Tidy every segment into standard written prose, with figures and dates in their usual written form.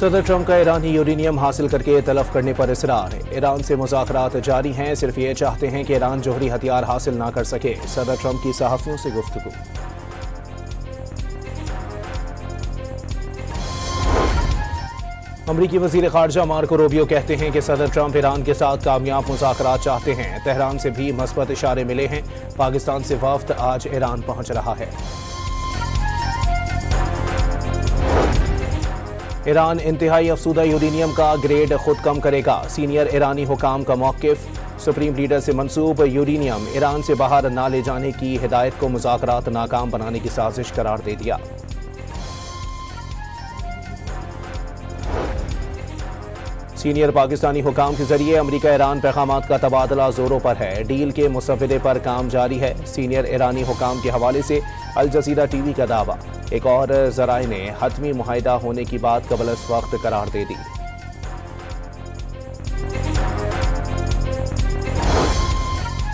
सदर ट्रंप का ईरानी यूरेनियम हासिल करके तलफ करने पर इसरार। ईरान से मुज़ाकरात जारी हैं, सिर्फ ये चाहते हैं कि ईरान जोहरी हथियार हासिल ना कर सके। सदर ट्रंप की सहाफ़ियों से गुफ्तगू। अमरीकी वज़ीर ख़ारजा मार्को रूबियो कहते हैं कि सदर ट्रंप ईरान के साथ कामयाब मुज़ाकरात चाहते हैं। तेहरान से भी मस्बत इशारे मिले हैं। पाकिस्तान से वफ़द आज ईरान पहुंच रहा है। ईरान इंतहाई अफसूदा यूरेनियम का ग्रेड खुद कम करेगा। सीनियर ईरानी हुकाम का मौक़िफ़। सुप्रीम लीडर से मंसूब यूरेनियम ईरान से बाहर ना ले जाने की हिदायत को मुज़ाकरात नाकाम बनाने की साजिश करार दे दिया। सीनियर पाकिस्तानी हुकाम के जरिए अमरीका ईरान पैगामात का तबादला जोरों पर है। डील के मुसव्वदे पर काम जारी है। सीनियर ईरानी हुकाम के हवाले से अल जज़ीरा टीवी का दावा। एक और ज़राए ने हतमी मुआहिदा होने की बात कबल इस वक्त करार दे दी।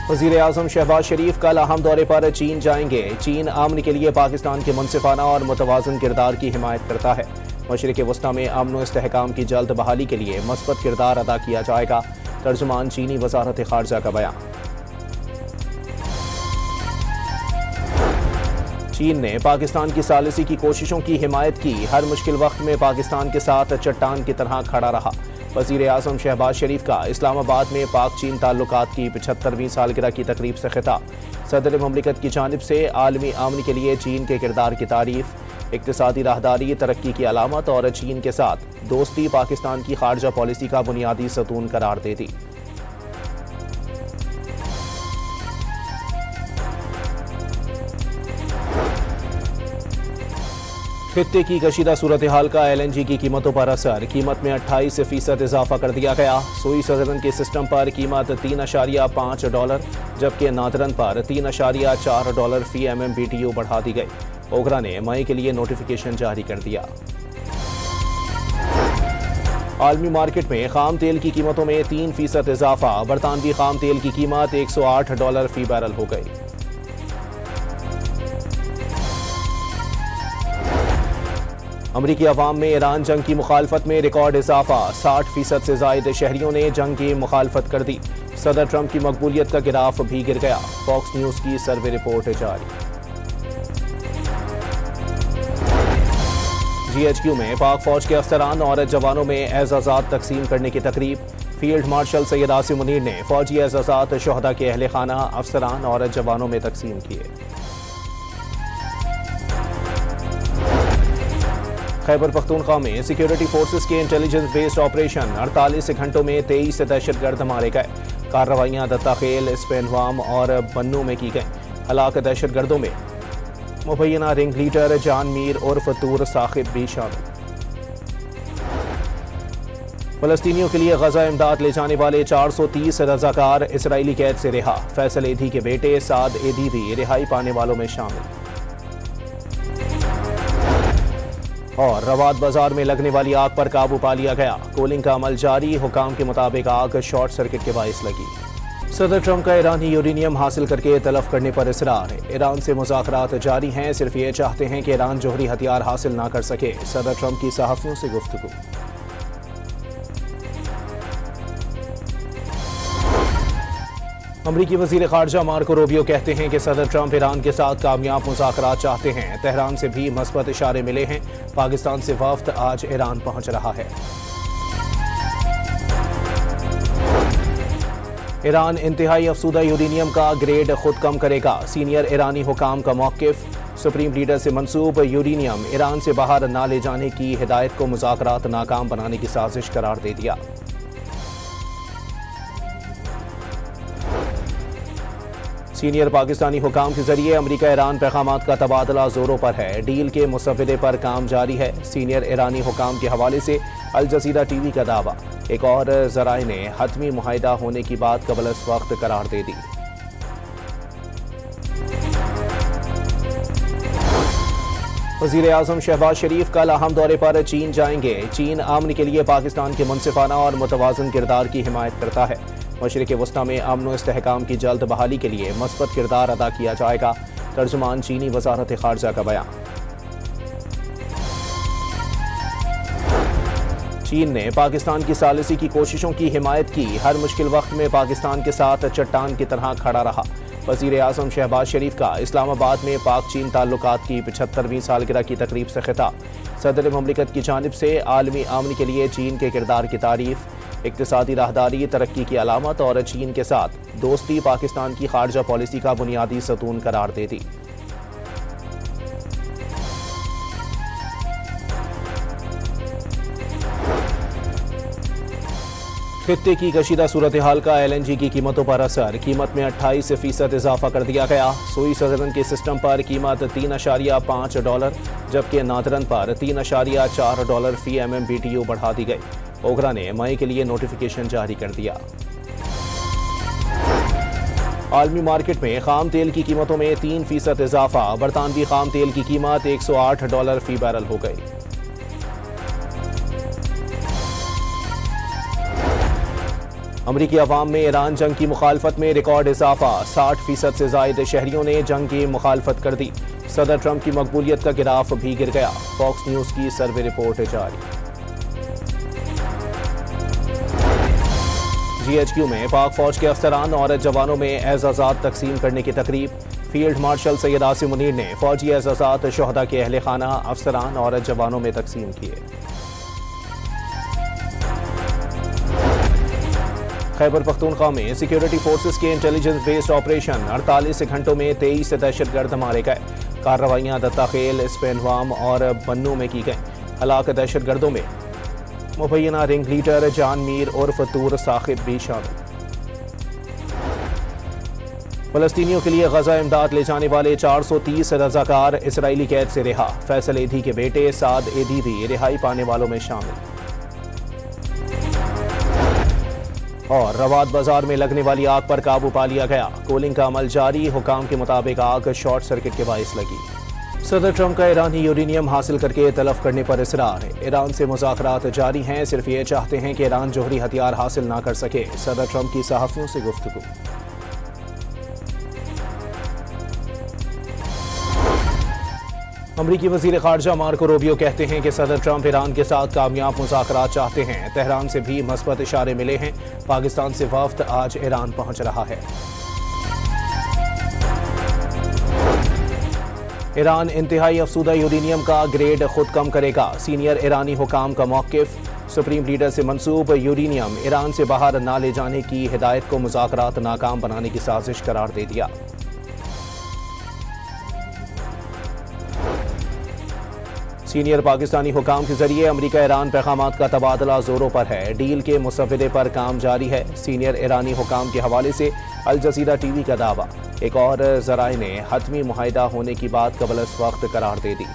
वज़ीर आज़म शहबाज शरीफ कल अहम दौरे पर चीन जाएंगे। चीन अमन के लिए पाकिस्तान के मुनसिफाना और मुतवाज़िन किरदार की हिमायत करता है। मशरिक़ वस्ता में अमन व इस्तेहकाम की जल्द बहाली के लिए मस्बत किरदार अदा किया जाएगा। तर्जुमान चीनी वज़ारत ख़ारजा का बयान। चीन ने पाकिस्तान की सालिसी की कोशिशों की हिमायत की। हर मुश्किल वक्त में पाकिस्तान के साथ चट्टान की तरह खड़ा रहा। वज़ीर आज़म शहबाज शरीफ का इस्लामाबाद में पाक चीन ताल्लुकात की 75वीं सालगिरह की तकरीब से खिताब। सदर ममलिकत की जानिब से आलमी अमन के लिए चीन के किरदार की तारीफ। इक़्तिसादी राहदारी तरक्की की अलामत और चीन के साथ दोस्ती पाकिस्तान की खारजा पॉलिसी का बुनियादी सतून करार दे दी। खित्ते की कशीदा सूरत हाल का LNG की कीमतों पर असर। कीमत में 28% इजाफा कर दिया गया। सुई सदरन के सिस्टम पर कीमत $3.5, जबकि नादरन पर $3.4 फी MMBTU बढ़ा दी गई। ओगरा ने मई के लिए नोटिफिकेशन जारी कर दिया। आलमी मार्केट में खाम तेल की कीमतों में 3% इजाफा। बरतानवी खाम तेल की कीमत $108 फी बैरल हो गई। अमरीकी अवाम में ईरान जंग की मुखालफत में रिकॉर्ड इजाफा। 60% से जायद शहरियों ने जंग की मुखालफत कर दी। सदर ट्रंप की मकबूलियत का गिराफ भी गिर गया। फॉक्स न्यूज की सर्वे रिपोर्ट जारी। GHQ में पाक फौज के अफसरान और जवानों में एजाज़ात तकसीम करने की तकरीब। फील्ड मार्शल सैयद आसिम मुनीर ने फौजी एजाज़ात शोहदा के अहले खाना, अफसरान और जवानों में तकसीम किए। खैबर पख्तूनख्वा में सिक्योरिटी फोर्सेस के इंटेलिजेंस बेस्ड ऑपरेशन। 48 घंटों में 23 दहशतगर्द मारे गए। कार्रवाइयाँ दत्ताखेल, स्पेनवाम और बन्नू में की गईं। हलाक दहशतगर्दों में मुबैना रिंग लीडर जान मीर उर्फ तूर साखिब भी शामिल। फलस्तीनियों के लिए गजा इमदाद ले जाने वाले 430 रजाकार इसराइली कैद से रिहा। फैसल एधी के बेटे साद एधी भी रिहाई पाने वालों में शामिल। और रवाद बाजार में लगने वाली आग पर काबू पा लिया गया। कूलिंग का अमल जारी। हुकाम के मुताबिक आग शॉर्ट सर्किट के बाइस लगी। सदर ट्रंप का ईरानी यूरेनियम हासिल करके तलफ करने पर इसरार। ईरान से मुज़ाकरात जारी हैं, सिर्फ ये चाहते हैं कि ईरान जोहरी हथियार हासिल ना कर सके। सदर ट्रंप की सहाफ़ियों से गुफ्तगू। अमरीकी वज़ीर ख़ारजा मार्को रूबियो कहते हैं कि सदर ट्रंप ईरान के साथ कामयाब मुज़ाकरात चाहते हैं। तेहरान से भी मस्बत इशारे मिले हैं। पाकिस्तान से वफ़द आज ईरान पहुंच रहा है। ईरान इंतहाई अफसूदा यूरेनियम का ग्रेड खुद कम करेगा। सीनियर ईरानी हुकाम का मौक़िफ़। सुप्रीम लीडर से मंसूब यूरेनियम ईरान से बाहर ना ले जाने की हिदायत को मुज़ाकरात नाकाम बनाने की साजिश करार दे दिया। सीनियर पाकिस्तानी हुकाम के जरिए अमरीका ईरान पैगामात का तबादला जोरों पर है। डील के मुसव्वदे पर काम जारी है। सीनियर ईरानी हुकाम के हवाले से अल जज़ीरा टीवी का दावा। एक और ज़राए ने हतमी मुआहिदा होने की बात कबल इस वक्त करार दे दी। वज़ीर आज़म शहबाज शरीफ कल अहम दौरे पर चीन जाएंगे। चीन अमन के लिए पाकिस्तान के मुनसिफाना और मुतवाज़िन किरदार की हिमायत करता है। मशरिक़ वस्ता में अमन व इस्तेहकाम की जल्द बहाली के लिए मस्बत किरदार अदा किया जाएगा। तर्जुमान चीनी वज़ारत ख़ारजा का बयान। चीन ने पाकिस्तान की सालिसी की कोशिशों की हिमायत की। हर मुश्किल वक्त में पाकिस्तान के साथ चट्टान की तरह खड़ा रहा। वज़ीर आज़म शहबाज शरीफ का इस्लामाबाद में पाक चीन ताल्लुकात की 75वीं सालगिरह की तकरीब से खिताब। सदर ममलिकत की जानिब से आलमी अमन के लिए चीन के किरदार की तारीफ, इक्तिसादी राहदारी तरक्की की अलामत और चीन के साथ दोस्ती पाकिस्तान की खारजा पॉलिसी का बुनियादी सतून करार दे दी। खित्ते की कशीदा सूरत हाल का LNG की कीमतों पर असर। कीमत में 28% इजाफा कर दिया गया। सुई सदरन के सिस्टम पर कीमत $3.5, जबकि नादरन पर $3.4 फी MMBTU बढ़ा दी गई। ओगरा ने मई के लिए नोटिफिकेशन जारी कर दिया। आलमी मार्केट में खाम तेल की कीमतों में 3% इजाफा। बरतानवी खाम तेल की कीमत $108 फी बैरल हो गई। अमरीकी अवाम में ईरान जंग की मुखालफत में रिकॉर्ड इजाफा। 60% से जायद शहरियों ने जंग की मुखालफत कर दी। सदर ट्रंप की मकबूलियत का गिराफ भी गिर गया। फॉक्स न्यूज की सर्वे रिपोर्ट जारी। GHQ में पाक फौज के अफसरान और जवानों में एजाज़ात तकसीम करने की तकरीब। फील्ड मार्शल सैयद आसिम मुनीर ने फौजी एजाज़ात शोहदा के अहले खाना, अफसरान और जवानों में तकसीम किए। खैबर पख्तूनख्वा में सिक्योरिटी फोर्सेस के इंटेलिजेंस बेस्ड ऑपरेशन। 48 घंटों में 23 दहशतगर्द मारे गए। कार्रवाइयां दत्ताखेल, स्पेनवाम और बन्नू में की गईं। हलाक दहशतगर्दों में मुबैना रिंग लीडर जान मीर उर्फ तूर साहिब भी शामिल। फलस्तीनियों के लिए गजा इमदाद ले जाने वाले 430 रजाकार इसराइली कैद से रिहा। फैसल एधी के बेटे साद एधी भी रिहाई पाने वालों में शामिल। और रवाद बाजार में लगने वाली आग पर काबू पा लिया गया। कूलिंग का अमल जारी। हुकाम के मुताबिक आग शॉर्ट सर्किट के बाइस लगी। सदर ट्रंप का ईरानी यूरेनियम हासिल करके तलफ करने पर इसरार है। ईरान से मुज़ाकरात जारी हैं। सिर्फ ये चाहते हैं कि ईरान जोहरी हथियार हासिल ना कर सके। सदर ट्रंप की सहाफ़ियों से गुफ्तगू। अमरीकी वज़ीर ख़ारजा मार्को रूबियो कहते हैं कि सदर ट्रंप ईरान के साथ कामयाब मुज़ाकरात चाहते हैं। तेहरान से भी मस्बत इशारे मिले हैं। पाकिस्तान से वफ़द आज ईरान पहुंच रहा है। ईरान इंतहाई अफसूदा यूरेनियम का ग्रेड खुद कम करेगा। सीनियर ईरानी हुकाम का मौक़िफ़। सुप्रीम लीडर से मंसूब यूरेनियम ईरान से बाहर ना ले जाने की हिदायत को मुज़ाकरात नाकाम बनाने की साजिश करार दे दिया। सीनियर पाकिस्तानी हुकाम के जरिए अमरीका ईरान पैगामात का तबादला जोरों पर है। डील के मुसव्वदे पर काम जारी है। सीनियर ईरानी हुकाम के हवाले से अल जज़ीरा TV का दावा। एक और ज़राए ने हतमी मुआहिदा होने की बात कबल अज़ वक्त करार दे दी।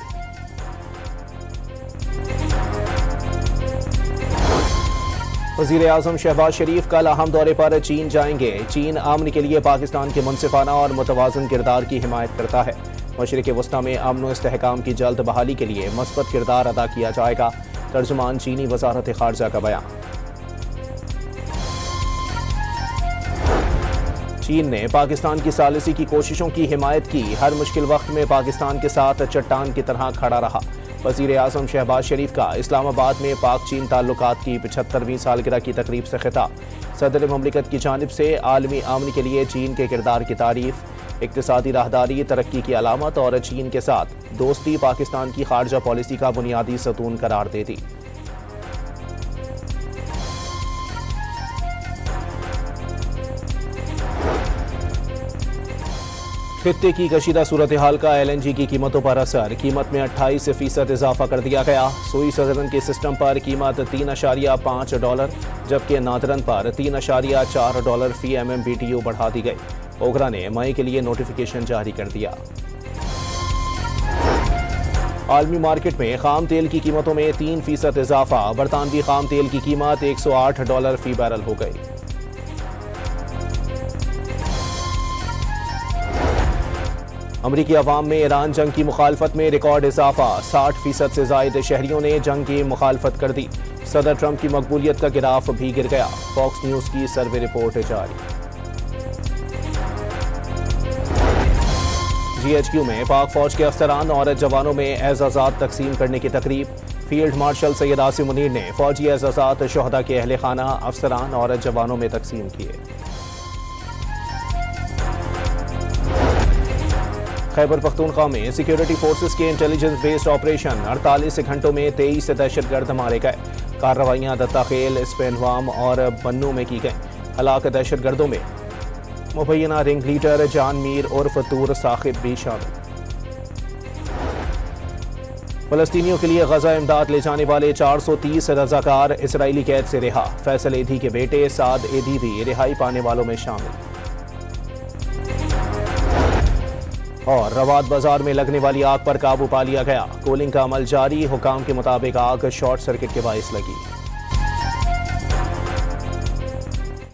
वज़ीर आज़म शहबाज शरीफ कल अहम दौरे पर चीन जाएंगे। चीन अमन के लिए पाकिस्तान के मुनसिफाना और मुतवाज़िन किरदार की हिमायत करता है। मशरिक़ वस्ता में अमन व इस्तेहकाम की जल्द बहाली के लिए मस्बत किरदार अदा किया जाएगा। तर्जुमान चीनी वज़ारत ख़ारजा का बयान। चीन ने पाकिस्तान की सालिसी की कोशिशों की हिमायत की। हर मुश्किल वक्त में पाकिस्तान के साथ चट्टान की तरह खड़ा रहा। वज़ीर आज़म शहबाज शरीफ का इस्लामाबाद में पाक चीन ताल्लुकात की 75वीं सालगिरह की तकरीब से खिताब। सदर ममलिकत की जानिब से आलमी अमन के लिए चीन के किरदार की तारीफ, इक्तिसादी राहदारी तरक्की की अलामत और चीन के साथ दोस्ती पाकिस्तान की खारजा पॉलिसी का बुनियादी सतून करार दे दी। खित्ते की कशीदा सूरत हाल का LNG की कीमतों पर असर। कीमत में 28% इजाफा कर दिया गया। सुई सदरन के सिस्टम पर कीमत $3.5, जबकि नादरन पर $3.4 फी MMBTU बढ़ा दी गई। ओगरा ने मई के लिए नोटिफिकेशन जारी कर दिया। आलमी मार्केट में खाम तेल की कीमतों में 3% इजाफा। बरतानवी खाम तेल की कीमत $108 फी बैरल हो गई। अमरीकी अवाम में ईरान जंग की मुखालफत में रिकॉर्ड इजाफा। 60% से जायद शहरियों ने जंग की मुखालफत कर दी। सदर ट्रंप की मकबूलियत का गिराफ भी गिर गया। फॉक्स न्यूज की सर्वे रिपोर्ट जारी। GHQ में पाक फौज के अफसरान और जवानों में एजाज़ात तकसीम करने की तकरीब। फील्ड मार्शल सैयद आसिम मुनीर ने फौजी एजाज़ात शोहदा के अहले खाना, अफसरान और जवानों में तकसीम किए। खैबर पख्तूनख्वा में सिक्योरिटी फोर्सेस के इंटेलिजेंस बेस्ड ऑपरेशन, 48 घंटों में 23 दहशतगर्द मारे गए। कार्रवाइयां दत्ताखेल, स्पेनवाम और बन्नू में की गई। हलाक दहशतगर्दों में मुबैना रिंग लीडर जान मीर उर्फ तूर साहिब भी शामिल। फलस्तीनियों के लिए गजा इमदाद ले जाने वाले 430 रजाकार इसराइली कैद से रिहा। फैसल एधी के बेटे साद एधी भी रिहाई पाने वालों में शामिल। और रवाद बाजार में लगने वाली आग पर काबू पा लिया गया। कूलिंग का अमल जारी। हुकाम के मुताबिक आग शॉर्ट सर्किट के बायस लगी।